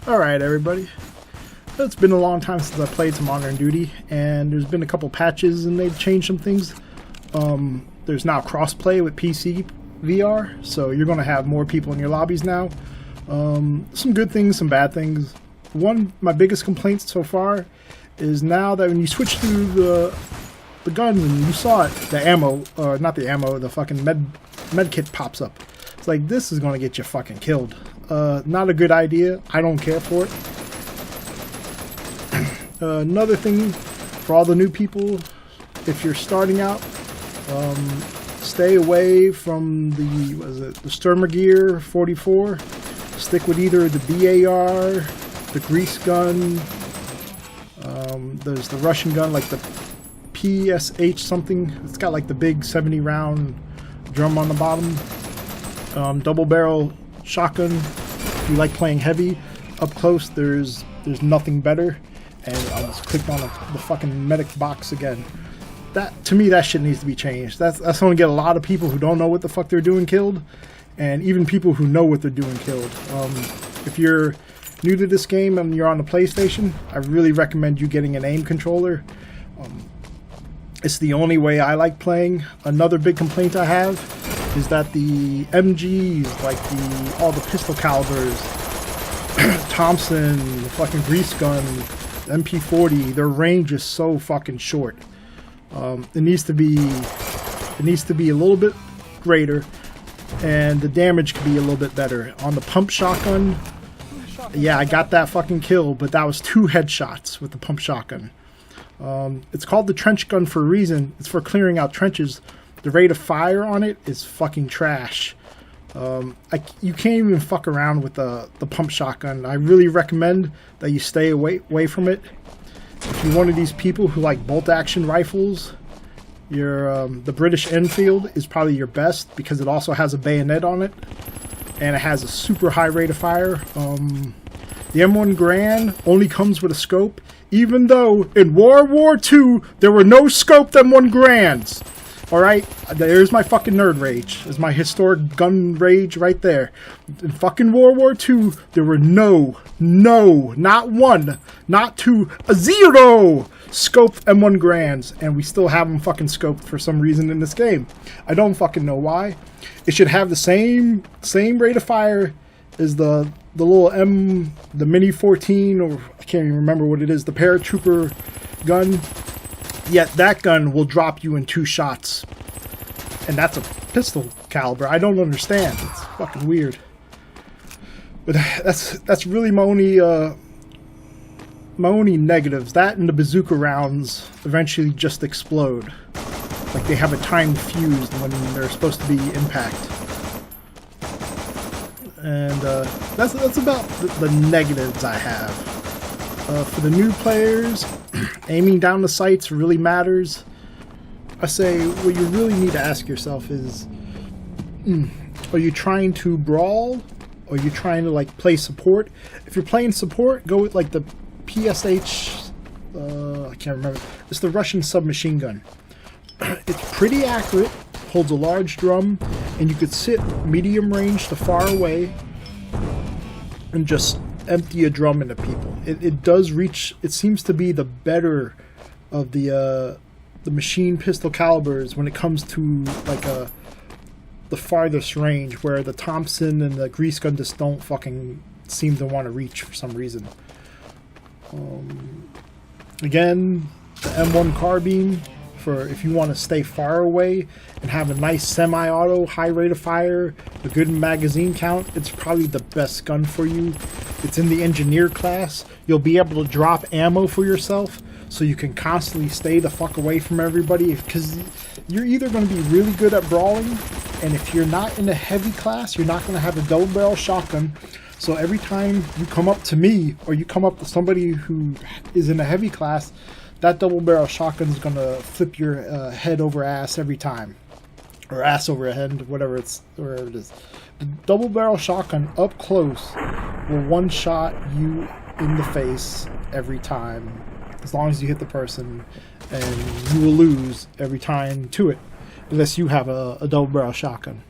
Alright everybody, it's been a long time since I played some Modern Duty, and there's been a couple patches and they've changed some things. There's now crossplay with PC VR, so you're going to have more people in your lobbies now. Some good things, some bad things. My biggest complaints so far is now that when you switch to the gun and you saw it, the ammo, not the ammo, the fucking med kit pops up. It's like, this is going to get you fucking killed. Not a good idea. I don't care for it. Another thing for all the new people, if you're starting out, stay away from the Sturmgewehr 44. Stick with either the BAR, the grease gun. There's the Russian gun, like the PSH something. It's got like the big 70 round drum on the bottom. Double barrel shotgun. If you like playing heavy up close, there's nothing better. And I just clicked on the fucking medic box again. To me, that shit needs to be changed. That's going to get a lot of people who don't know what the fuck they're doing killed, and even people who know what they're doing killed. If you're new to this game and you're on the PlayStation, I really recommend you getting an aim controller. It's the only way I like playing. Another big complaint I have is that the MGs, like all the pistol calibers, Thompson, the fucking grease gun, MP40, their range is so fucking short. It needs to be a little bit greater, and the damage could be a little bit better. On the pump shotgun, yeah, I got that fucking kill, but that was 2 headshots with the pump shotgun. It's called the trench gun for a reason. It's for clearing out trenches. The rate of fire on it is fucking trash. You can't even fuck around with the pump shotgun. I really recommend that you stay away from it. If you're one of these people who like bolt action rifles, the British Enfield is probably your best, because it also has a bayonet on it and it has a super high rate of fire. The M1 Garand only comes with a scope, even though in World War II there were no scoped M1 Garands. Alright, there's my fucking nerd rage. There's my historic gun rage right there. In fucking World War II, there were no, not 1, not 2, 0 scoped M1 Garands, and we still have them fucking scoped for some reason in this game. I don't fucking know why. It should have the same rate of fire as the little the Mini 14, or I can't even remember what it is, the paratrooper gun. Yet that gun will drop you in 2 shots, and that's a pistol caliber. I don't understand. It's fucking weird. But that's really my only negatives. That and the bazooka rounds eventually just explode, like they have a timed fuse when they're supposed to be impact. And that's about the negatives I have. For the new players, aiming down the sights really matters. I say what you really need to ask yourself is, are you trying to brawl, or are you trying to like play support? If you're playing support, go with like the PSH, I can't remember. It's the Russian submachine gun. It's pretty accurate, holds a large drum, and you could sit medium range to far away and just empty a drum into people. It does reach. It seems to be the better of the machine pistol calibers when it comes to like the farthest range, where the Thompson and the grease gun just don't fucking seem to want to reach for some reason. Again, the M1 carbine, for if you want to stay far away and have a nice semi-auto, high rate of fire, a good magazine count, it's probably the best gun for you. It's in the engineer class. You'll be able to drop ammo for yourself, so you can constantly stay the fuck away from everybody, because you're either going to be really good at brawling, and if you're not in a heavy class, you're not going to have a double barrel shotgun. So every time you come up to me, or you come up to somebody who is in a heavy class, that double barrel shotgun is going to flip your head over ass every time. Or ass over head, whatever it is. The double barrel shotgun up close will one-shot you in the face every time, as long as you hit the person, and you will lose every time to it, unless you have a double barrel shotgun.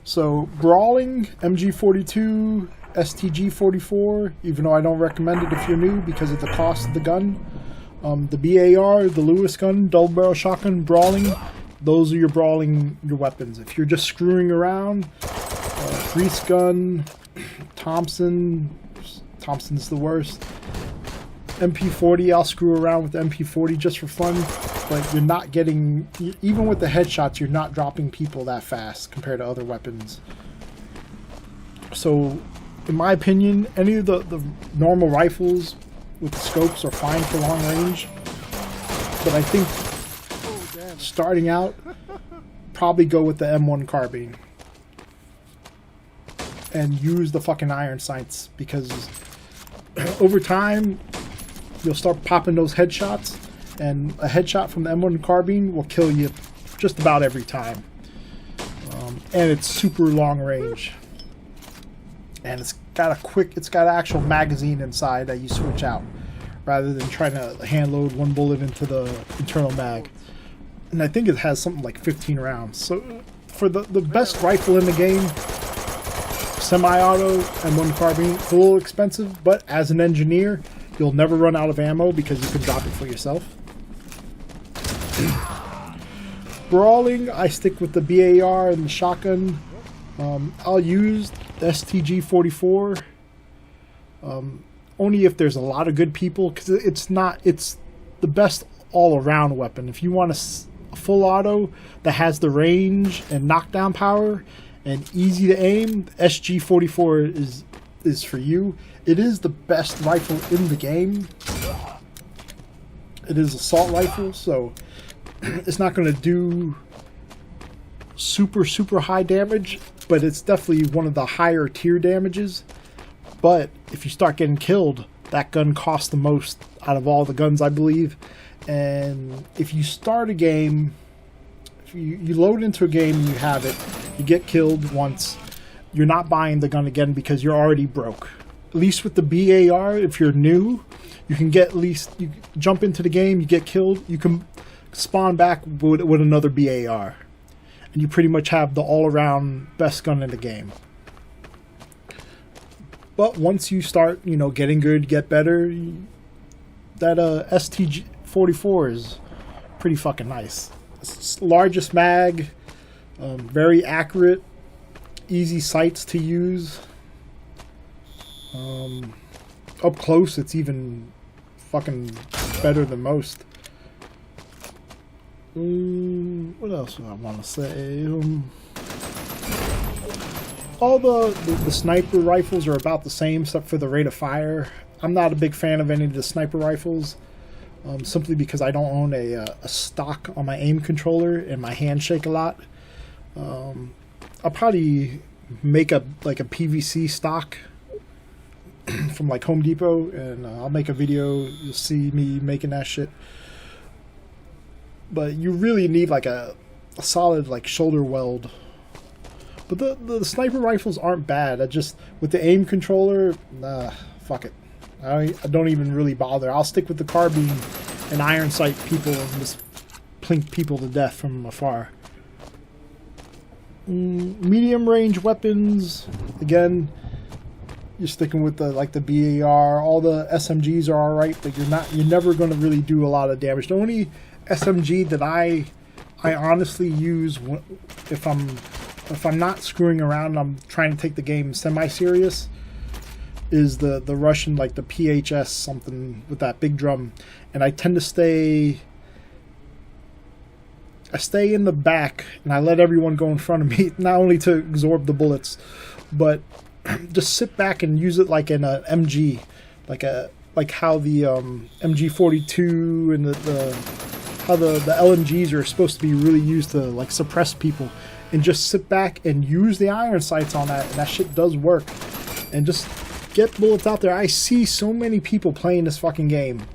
So brawling, MG42 STG-44, even though I don't recommend it if you're new because of the cost of the gun. The BAR, the Lewis gun, double barrel shotgun, brawling, those are your weapons. If you're just screwing around, grease gun, Thompson's the worst. MP40, I'll screw around with the MP40 just for fun, but you're not getting, even with the headshots, you're not dropping people that fast compared to other weapons. So, in my opinion, any of the normal rifles with the scopes are fine for long range, but I think starting out, probably go with the M1 carbine and use the fucking iron sights, because over time you'll start popping those headshots, and a headshot from the M1 carbine will kill you just about every time. And it's super long range, and it's got an actual magazine inside that you switch out rather than trying to hand load one bullet into the internal mag. And I think it has something like 15 rounds. So for the best rifle in the game, semi-auto M1 carbine, it's a little expensive, but as an engineer, you'll never run out of ammo because you can drop it for yourself. Brawling, I stick with the BAR and the shotgun. I'll use the STG-44 only if there's a lot of good people, because it's the best all-around weapon. If you want a full auto that has the range and knockdown power and easy to aim, the SG-44 is for you. It is the best rifle in the game. It is an assault rifle, so it's not going to do super high damage, but it's definitely one of the higher tier damages. But if you start getting killed, that gun costs the most out of all the guns, I believe. And if you start a game, if you load into a game and you have it, you get killed once, you're not buying the gun again because you're already broke. At least with the BAR, if you're new, you can get you jump into the game, you get killed, you can spawn back with another BAR. And you pretty much have the all-around best gun in the game. But once you start, getting good, get better, that STG-44 is pretty fucking nice. It's largest mag, very accurate, easy sights to use. Up close, it's even fucking better than most. What else do I want to say? All the sniper rifles are about the same, except for the rate of fire. I'm not a big fan of any of the sniper rifles, simply because I don't own a stock on my aim controller and my hands shake a lot. I'll probably make a PVC stock from like Home Depot, and I'll make a video. You'll see me making that shit. But you really need like a solid like shoulder weld. But the sniper rifles aren't bad. I just, with the aim controller, fuck it. I don't even really bother. I'll stick with the carbine and iron sight people and just plink people to death from afar. Medium range weapons, again, you're sticking with the BAR. All the SMGs are alright, but you're never going to really do a lot of damage. The only SMG that I honestly use if I'm not screwing around and I'm trying to take the game semi-serious is the Russian, like the PHS something with that big drum. And I tend to stay in the back and I let everyone go in front of me, not only to absorb the bullets, but just sit back and use it like in an MG, like how the MG42 and how the LMGs are supposed to be really used to like suppress people. And just sit back and use the iron sights on that, and that shit does work. And just get bullets out there. I see so many people playing this fucking game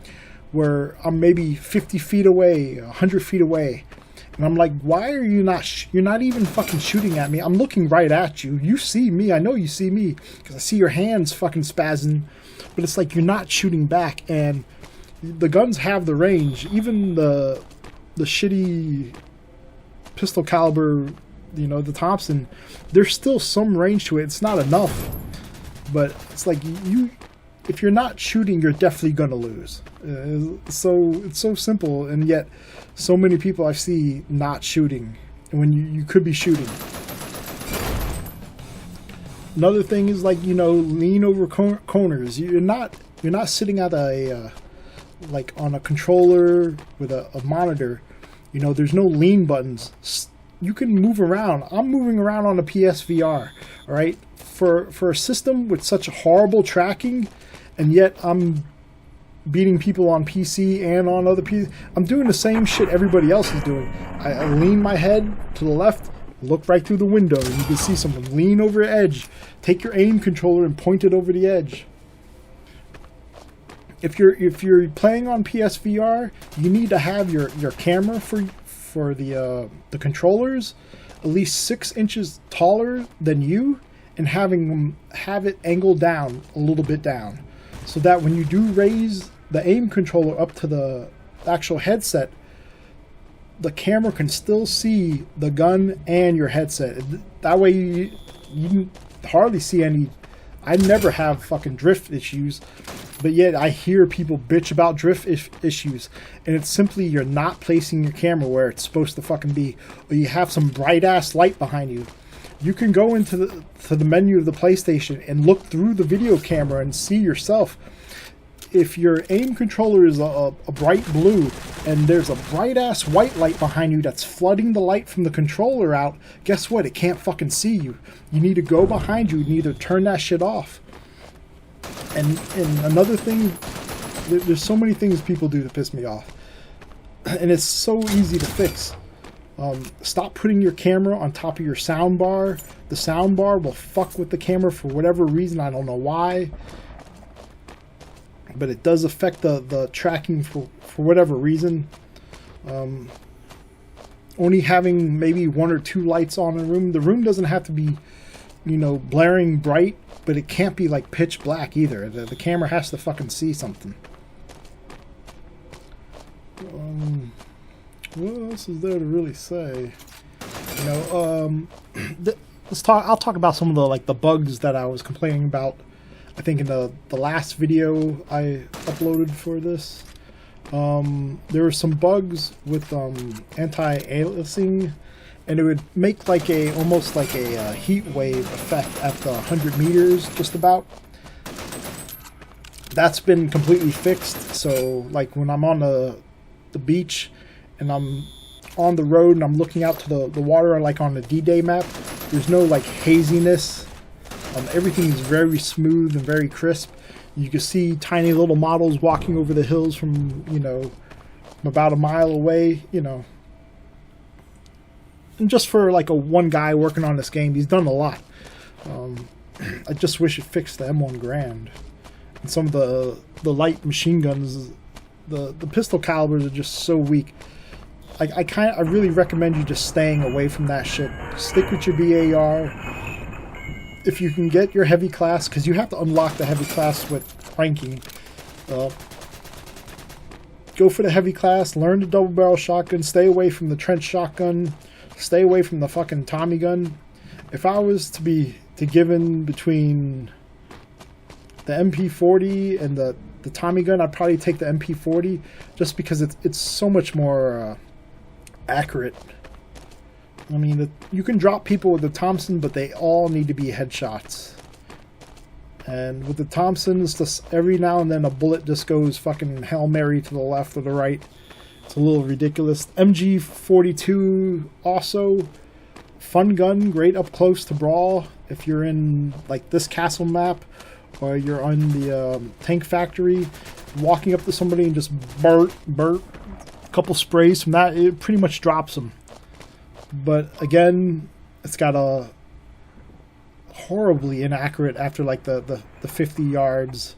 where I'm maybe 50 feet away, 100 feet away, and I'm like, why are you not, you're not even fucking shooting at me. I'm looking right at you. You see me. I know you see me because I see your hands fucking spazzing, but it's like you're not shooting back. And the guns have the range. Even the shitty pistol caliber, the Thompson, there's still some range to it. It's not enough, But it's like if you're not shooting, you're definitely gonna lose. So it's so simple, and yet so many people I see not shooting when you could be shooting. Another thing is, like, lean over corners. You're not sitting at a like on a controller with a monitor. There's no lean buttons. You can move around. I'm moving around on a PSVR. All right, for a system with such horrible tracking, and yet I'm beating people on PC and on other PC. I'm doing the same shit everybody else is doing. I lean my head to the left, look right through the window, and you can see someone lean over the edge. Take your aim controller and point it over the edge. If you're playing on PSVR, you need to have your camera for the controllers at least 6 inches taller than you, and have it angled down a little bit down, so that when you do raise the aim controller up to the actual headset, the camera can still see the gun and your headset. That way you hardly see any. I never have fucking drift issues, but yet I hear people bitch about drift issues, and it's simply you're not placing your camera where it's supposed to fucking be, or you have some bright ass light behind you. You can go into the menu of the PlayStation and look through the video camera and see yourself. If your aim controller is a bright blue and there's a bright ass white light behind you that's flooding the light from the controller out, guess what? It can't fucking see you. You need to go behind you and either turn that shit off. And another thing, there's so many things people do to piss me off, and it's so easy to fix. Stop putting your camera on top of your sound bar. The sound bar will fuck with the camera for whatever reason. I don't know why, but it does affect the tracking for whatever reason. Only having maybe 1 or 2 lights on in a room. The room doesn't have to be, blaring bright, but it can't be like pitch black either. The camera has to fucking see something. What else is there to really say? I'll talk about some of the bugs that I was complaining about. I think in the last video I uploaded for this, there were some bugs with anti-aliasing, and it would make almost like a heat wave effect at the 100 meters, just about. That's been completely fixed. So like when I'm on the beach and I'm on the road and I'm looking out to the water, like on the D-Day map, there's no like haziness. Everything is very smooth and very crisp. You can see tiny little models walking over the hills from about a mile away. And just for like one guy working on this game, he's done a lot. I just wish it fixed the M1 Garand and some of the light machine guns. The pistol calibers are just so weak. I really recommend you just staying away from that shit. Stick with your BAR. If you can get your heavy class, because you have to unlock the heavy class with ranking. Go for the heavy class. Learn the double barrel shotgun. Stay away from the trench shotgun. Stay away from the fucking Tommy gun. If I was to be given between the MP40 and the Tommy gun, I'd probably take the MP40, just because it's so much more accurate. I mean, you can drop people with the Thompson, but they all need to be headshots. And with the Thompson, it's just every now and then a bullet just goes fucking Hail Mary to the left or the right. It's a little ridiculous. MG42 also, fun gun, great up close to brawl. If you're in like this castle map, or you're on the tank factory, walking up to somebody and just burp, a couple sprays from that, it pretty much drops them. But again, it's got a horribly inaccurate after like the 50 yards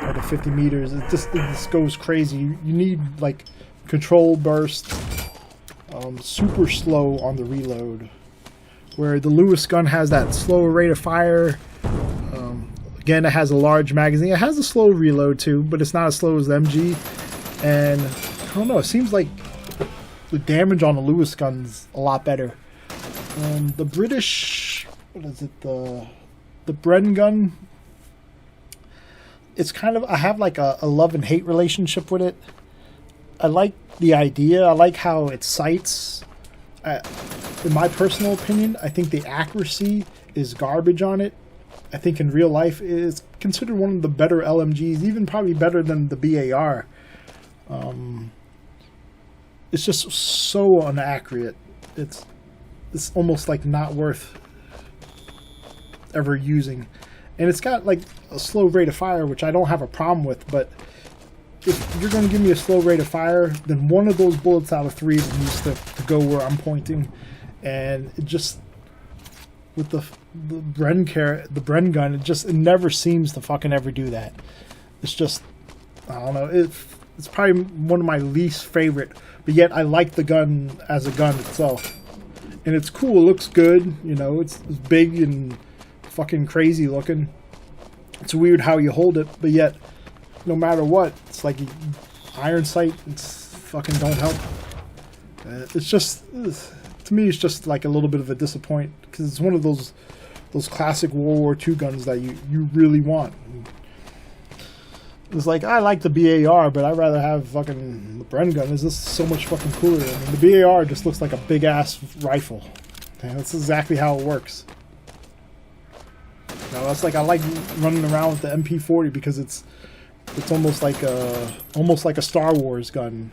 or the 50 meters. It just goes crazy. You need like control burst, super slow on the reload, where the Lewis gun has that slower rate of fire. Again, it has a large magazine. It has a slow reload too, but it's not as slow as the MG. And I don't know, it seems like the damage on the Lewis gun's a lot better. The British, what is it, the Bren gun it's kind of, I have like a love and hate relationship with it. I like the idea. I like how it sights. In my personal opinion, I think the accuracy is garbage on it. I think in real life it's considered one of the better LMGs, even probably better than the BAR. It's just so inaccurate. It's almost like not worth ever using. And it's got like a slow rate of fire, which I don't have a problem with, but if you're going to give me a slow rate of fire, then one of those bullets out of 3 of them needs to go where I'm pointing. And it just, with the Bren gun, it never seems to fucking ever do that. It's just, I don't know, it's probably one of my least favorite, but yet I like the gun as a gun itself. And it's cool, it looks good, you know, it's big and fucking crazy looking. It's weird how you hold it, but yet no matter what, it's like iron sight, it's fucking don't help. It's just, to me, it's just like a little bit of a disappointment, because it's one of those classic World War II guns that you really want. It's like, I like the BAR, but I'd rather have fucking the Bren gun. It's just so much fucking cooler. I mean, the BAR just looks like a big ass rifle. And that's exactly how it works. You know, that's like, I like running around with the MP40 because it's almost like a Star Wars gun.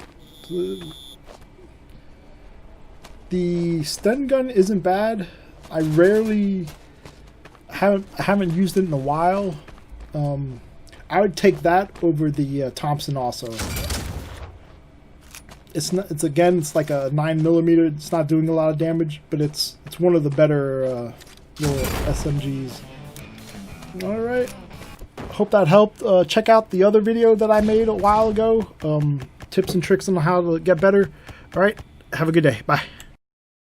The Sten gun isn't bad. I haven't used it in a while. I would take that over the Thompson also. It's like a 9mm. It's not doing a lot of damage, but it's one of the better little SMGs. All right. Hope that helped. Check out the other video that I made a while ago. Tips and tricks on how to get better. All right. Have a good day. Bye.